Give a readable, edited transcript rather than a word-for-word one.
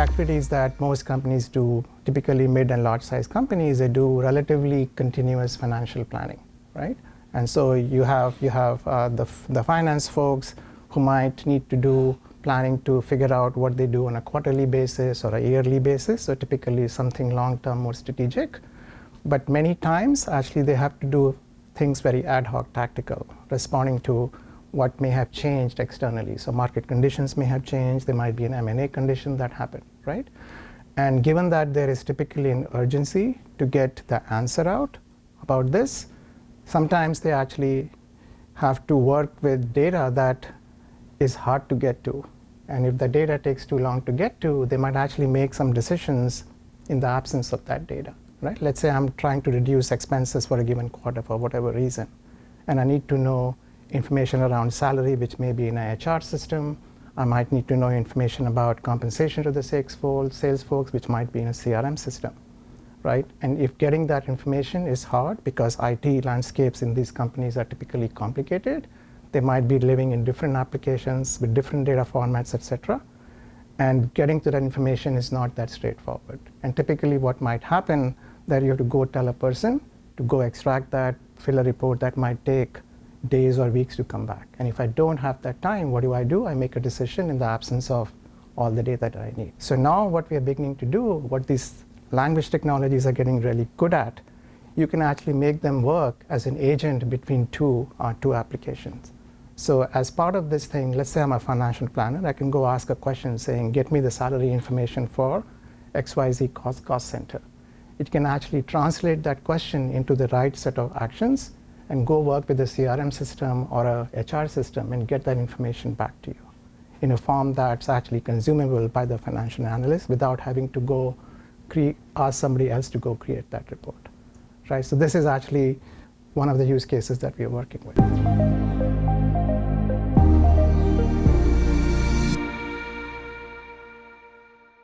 activities that most companies do, typically mid and large size companies, they do relatively continuous financial planning, right? And so you have the finance folks who might need to do planning to figure out what they do on a quarterly basis or a yearly basis, so typically something long-term or strategic. But many times, actually, they have to do things very ad hoc tactical, responding to what may have changed externally. So market conditions may have changed, there might be an M&A condition that happened, right? And given that there is typically an urgency to get the answer out about this, sometimes they actually have to work with data that is hard to get to. And if the data takes too long to get to, they might actually make some decisions in the absence of that data, right? Let's say I'm trying to reduce expenses for a given quarter for whatever reason, and I need to know information around salary, which may be in a HR system. I might need to know information about compensation to the sales folks, which might be in a CRM system, right? And if getting that information is hard because IT landscapes in these companies are typically complicated, they might be living in different applications with different data formats, etc. And getting to that information is not that straightforward. And typically what might happen that you have to go tell a person to go extract that, fill a report that might take days or weeks to come back. And if I don't have that time, what do? I make a decision in the absence of all the data that I need. So now what we are beginning to do, what these language technologies are getting really good at, you can actually make them work as an agent between two applications. So as part of this thing, let's say I'm a financial planner, I can go ask a question saying, get me the salary information for XYZ cost center. It can actually translate that question into the right set of actions and go work with a CRM system or a HR system and get that information back to you in a form that's actually consumable by the financial analyst without having to go ask somebody else to go create that report, right? So this is actually one of the use cases that we are working with.